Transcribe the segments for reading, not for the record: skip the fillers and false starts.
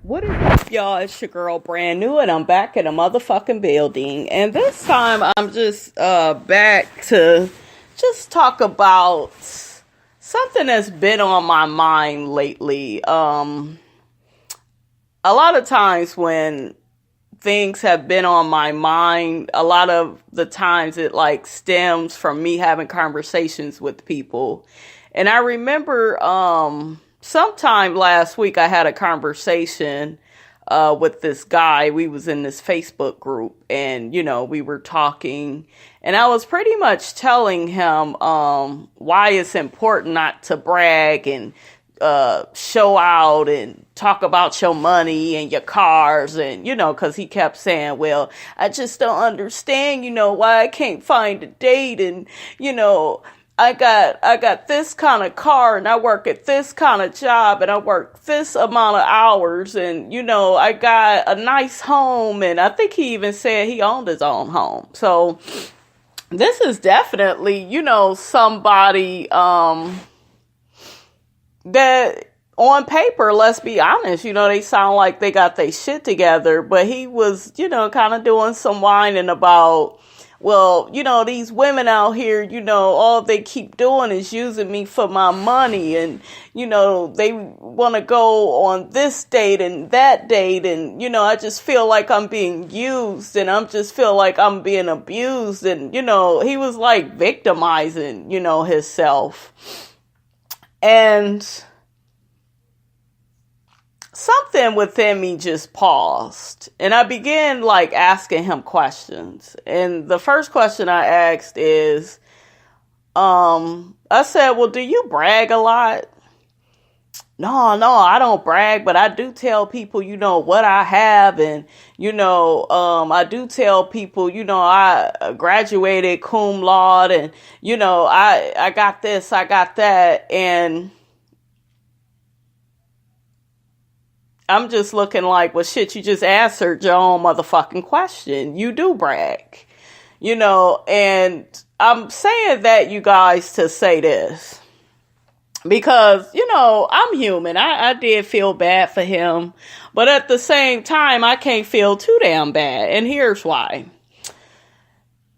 What is up, y'all? It's your girl, Brand New, and I'm back in a motherfucking building. And this time, I'm just back to just talk about something that's been on my mind lately. A lot of times when things have been on my mind, a lot of the times it like stems from me having conversations with people. And I remember sometime last week I had a conversation with this guy. We was in this Facebook group, and we were talking, and I was pretty much telling him why it's important not to brag and show out and talk about your money and your cars, and because he kept saying, well, I just don't understand why I can't find a date, and I got this kind of car, and I work at this kind of job, and I work this amount of hours, and I got a nice home, and I think he even said he owned his own home. So this is definitely somebody that on paper, let's be honest, they sound like they got their shit together, but he was kind of doing some whining about, well, these women out here, all they keep doing is using me for my money, and they want to go on this date and that date, and I just feel like I'm being used, and I'm just feel like I'm being abused, and he was like victimizing himself. And something within me just paused, and I began like asking him questions. And the first question I asked is, I said, well, do you brag a lot? No, I don't brag, but I do tell people, what I have. And, I do tell people, I graduated cum laude, and, I got this, I got that. And I'm just looking like, well, shit, you just answered your own motherfucking question. You do brag, and I'm saying that, you guys, to say this. Because, I'm human. I did feel bad for him. But at the same time, I can't feel too damn bad. And here's why.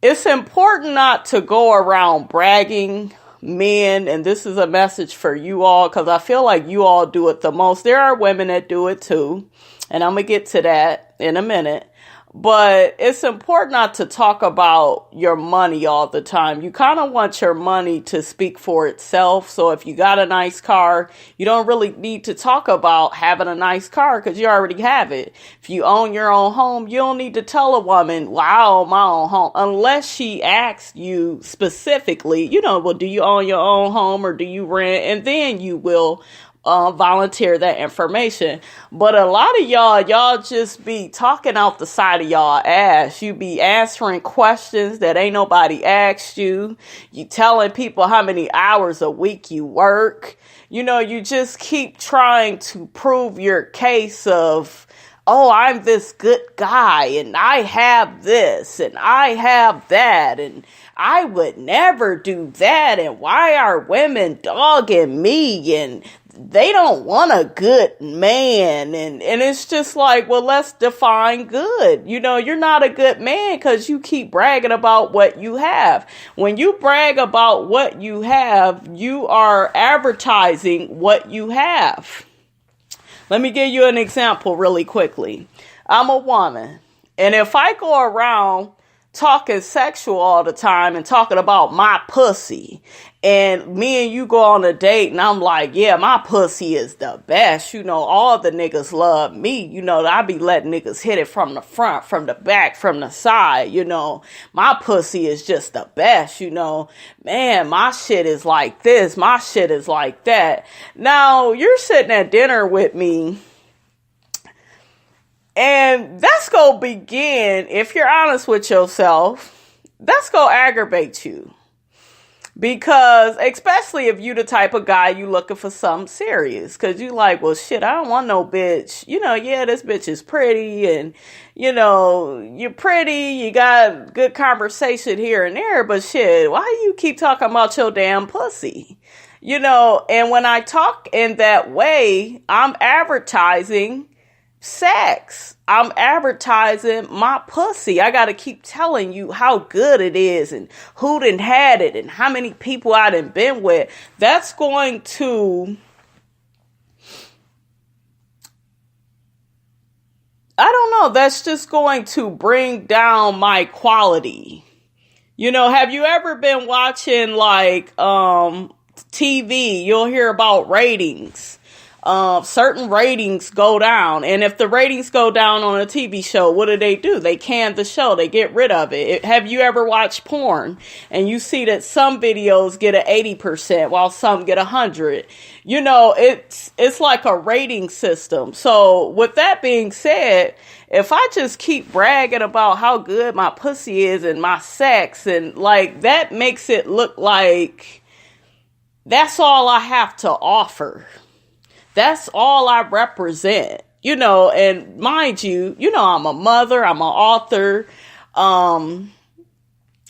It's important not to go around bragging men. And this is a message for you all, because I feel like you all do it the most. There are women that do it too. And I'm going to get to that in a minute. But it's important not to talk about your money all the time. You kind of want your money to speak for itself. So if you got a nice car, you don't really need to talk about having a nice car, because you already have it. If you own your own home, you don't need to tell a woman, well, I own my own home, unless she asks you specifically, well, do you own your own home or do you rent? And then you will volunteer that information. But a lot of y'all just be talking out the side of y'all ass. You be answering questions that ain't nobody asked you. You telling people how many hours a week you work. You just keep trying to prove your case of, oh, I'm this good guy, and I have this, and I have that, and I would never do that, and why are women dogging me, and they don't want a good man, and it's just like, well, let's define good. You're not a good man because you keep bragging about what you have. When you brag about what you have, you are advertising what you have. Let me give you an example really quickly. I'm a woman, and if I go around talking sexual all the time and talking about my pussy, and me and you go on a date, and I'm like, yeah, my pussy is the best. All the niggas love me. I be letting niggas hit it from the front, from the back, from the side. My pussy is just the best. Man, my shit is like this. My shit is like that. Now, you're sitting at dinner with me, and that's going to begin, if you're honest with yourself, that's going to aggravate you. Because, especially if you the type of guy you looking for something serious. Because you like, well, shit, I don't want no bitch. Yeah, this bitch is pretty. And, you're pretty. You got good conversation here and there. But shit, why do you keep talking about your damn pussy? And when I talk in that way, I'm advertising sex. I'm advertising my pussy. I got to keep telling you how good it is and who done had it and how many people I done been with. That's going to, I don't know, that's just going to bring down my quality. You know, have you ever been watching like TV? You'll hear about ratings. Certain ratings go down, and if the ratings go down on a TV show, what do? They can the show. They get rid of it. Have you ever watched porn and you see that some videos get an 80% while some get 100? You know, it's like a rating system. So with that being said, if I just keep bragging about how good my pussy is and my sex, and like that makes it look like that's all I have to offer. That's all I represent, you know, and mind you, you know, I'm a mother, I'm an author,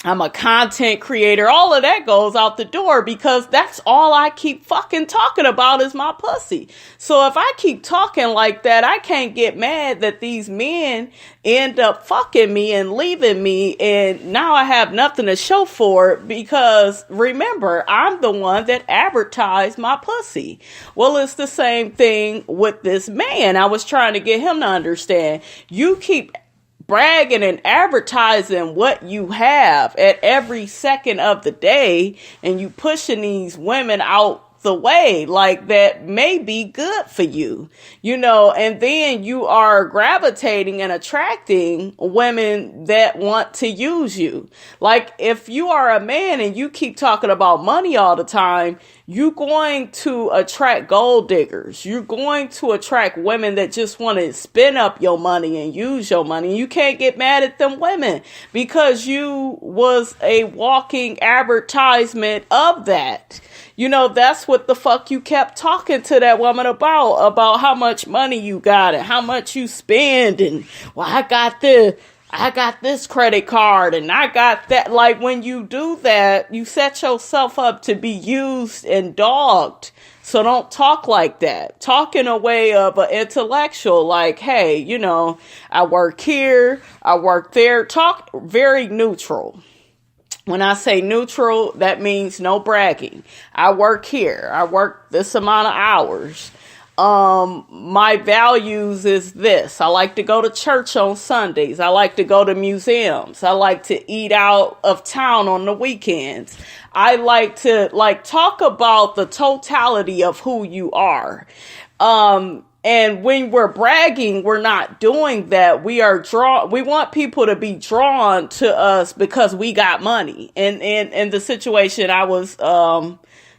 I'm a content creator. All of that goes out the door because that's all I keep fucking talking about is my pussy. So if I keep talking like that, I can't get mad that these men end up fucking me and leaving me. And now I have nothing to show for it because remember, I'm the one that advertised my pussy. Well, it's the same thing with this man. I was trying to get him to understand. You keep bragging and advertising what you have at every second of the day, and you pushing these women out the way like that may be good for you, you know, and then you are gravitating and attracting women that want to use you. Like if you are a man and you keep talking about money all the time, you're going to attract gold diggers. You're going to attract women that just want to spend up your money and use your money. You can't get mad at them women because you was a walking advertisement of that. You know, that's what the fuck you kept talking to that woman about how much money you got and how much you spend. And, well, I got this credit card and I got that. Like when you do that, you set yourself up to be used and dogged. So don't talk like that. Talk in a way of an intellectual, like, hey, you know, I work here, I work there. Talk very neutral. When I say neutral, that means no bragging. I work here. I work this amount of hours. My values is this. I like to go to church on Sundays. I like to go to museums. I like to eat out of town on the weekends. I like to talk about the totality of who you are. And when we're bragging, we're not doing that. We want people to be drawn to us because we got money. And in the situation I was,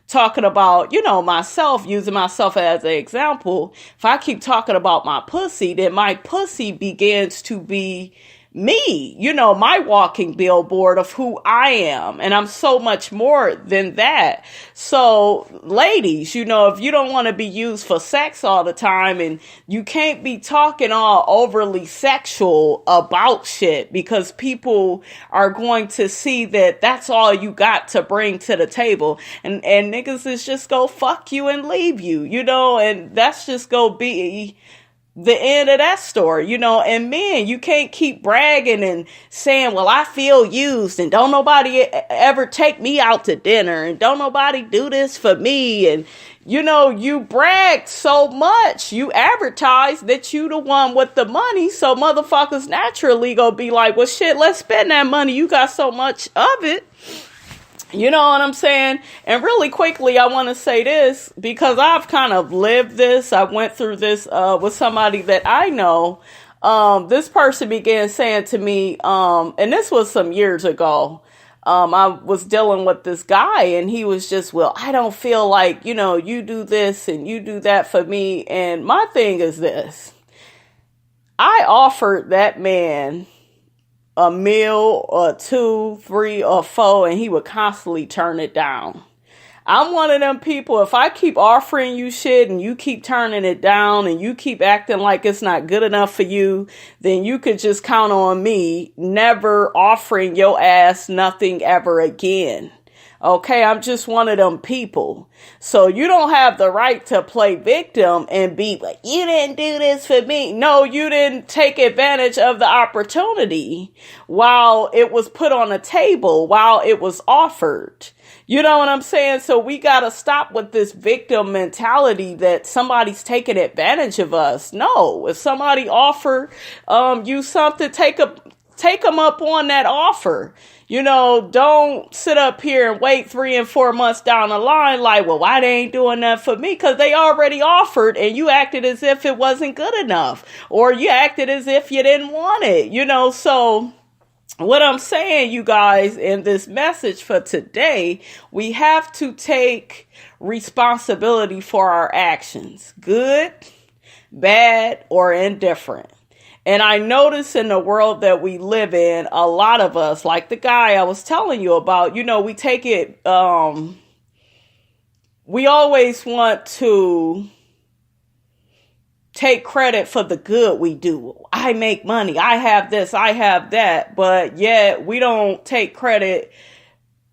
talking about, you know, myself, using myself as an example. If I keep talking about my pussy, then my pussy begins to be me, you know, my walking billboard of who I am. And I'm so much more than that. So ladies, you know, if you don't want to be used for sex all the time, and you can't be talking all overly sexual about shit because people are going to see that that's all you got to bring to the table. And niggas is just go fuck you and leave you, you know, and that's just go be the end of that story, you know. And men, you can't keep bragging and saying, well, I feel used and don't nobody ever take me out to dinner and don't nobody do this for me. And, you know, you brag so much, you advertise that you the one with the money. So motherfuckers naturally gonna be like, well, shit, let's spend that money. You got so much of it. You know what I'm saying? And really quickly, I want to say this because I've kind of lived this. I went through this with somebody that I know. This person began saying to me, and this was some years ago, I was dealing with this guy and he was just, well, I don't feel like, you know, you do this and you do that for me. And my thing is this. I offered that man a meal or 2, 3, or 4, and he would constantly turn it down. I'm one of them people, if I keep offering you shit and you keep turning it down and you keep acting like it's not good enough for you, then you could just count on me never offering your ass nothing ever again. Okay, I'm just one of them people. So you don't have the right to play victim and be like, you didn't do this for me. No, you didn't take advantage of the opportunity while it was put on a table, while it was offered. You know what I'm saying? So we got to stop with this victim mentality that somebody's taking advantage of us. No, if somebody offer you something, take them up on that offer. You know, don't sit up here and wait 3 and 4 months down the line like, well, why they ain't doing that for me? Because they already offered and you acted as if it wasn't good enough. Or you acted as if you didn't want it. You know, so what I'm saying, you guys, in this message for today, we have to take responsibility for our actions. Good, bad, or indifferent. And I notice in the world that we live in, a lot of us, like the guy I was telling you about, you know, we take it, we always want to take credit for the good we do. I make money. I have this, I have that. But yet we don't take credit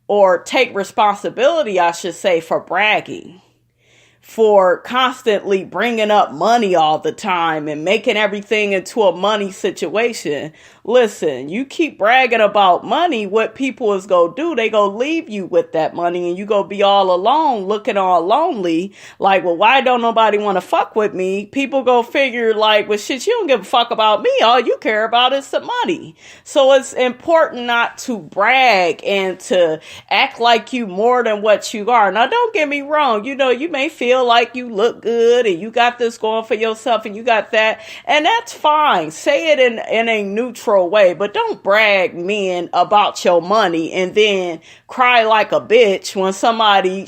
or take responsibility, I should say, for bragging, for constantly bringing up money all the time and making everything into a money situation. Listen, you keep bragging about money, what people is going to do, they going to leave you with that money and you going to be all alone, looking all lonely. Like, well, why don't nobody want to fuck with me? People go figure like, well, shit, you don't give a fuck about me. All you care about is some money. So it's important not to brag and to act like you more than what you are. Now, don't get me wrong. You know, you may feel like you look good and you got this going for yourself and you got that. And that's fine. Say it in a neutral way, but don't brag men about your money and then cry like a bitch when somebody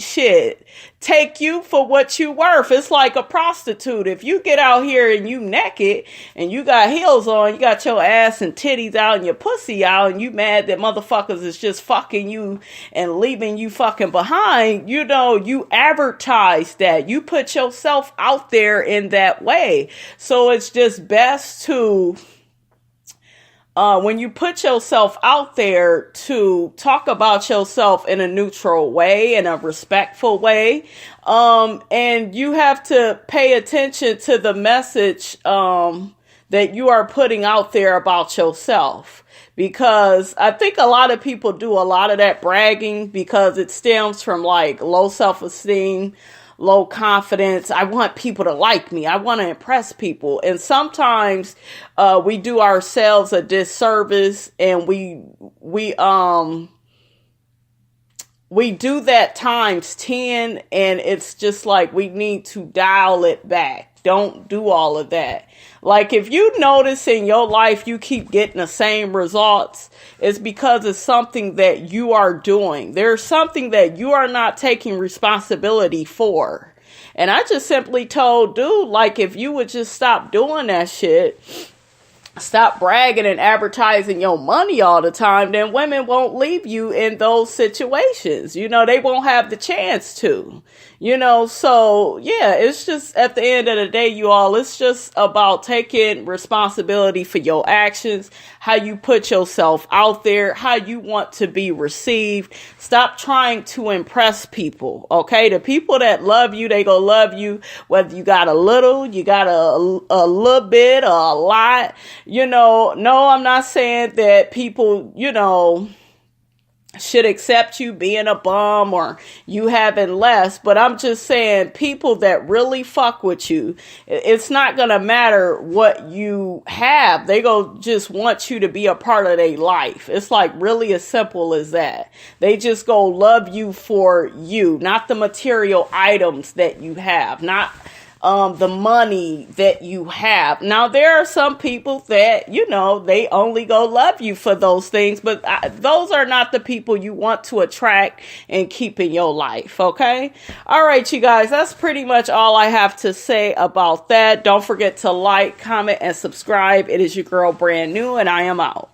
take you for what you worth. It's like a prostitute. If you get out here and you naked and you got heels on, you got your ass and titties out and your pussy out and you mad that motherfuckers is just fucking you and leaving you fucking behind, you know, you advertise that. You put yourself out there in that way. So it's just best to when you put yourself out there, to talk about yourself in a neutral way, in a respectful way. And you have to pay attention to the message that you are putting out there about yourself. Because I think a lot of people do a lot of that bragging because it stems from like low self-esteem, low confidence. I want people to like me. I want to impress people. And sometimes we do ourselves a disservice and we do that times 10, and it's just like we need to dial it back. Don't do all of that. Like if you notice in your life you keep getting the same results, it's because it's something that you are doing. There's something that you are not taking responsibility for. And I just simply told dude, like if you would just stop doing that shit, stop bragging and advertising your money all the time, then women won't leave you in those situations. You know, they won't have the chance to, you know, so yeah, it's just at the end of the day, you all, it's just about taking responsibility for your actions, how you put yourself out there, how you want to be received. Stop trying to impress people. Okay. The people that love you, they gonna love you, whether you got a little, you got a little bit or a lot. You know, no, I'm not saying that people, you know, should accept you being a bum or you having less, but I'm just saying people that really fuck with you, it's not going to matter what you have. They go just want you to be a part of their life. It's like really as simple as that. They just go love you for you, not the material items that you have, not the money that you have. Now, there are some people that, you know, they only go love you for those things, but those are not the people you want to attract and keep in your life, okay? All right, you guys, that's pretty much all I have to say about that. Don't forget to like, comment, and subscribe. It is your girl, Brand New, and I am out.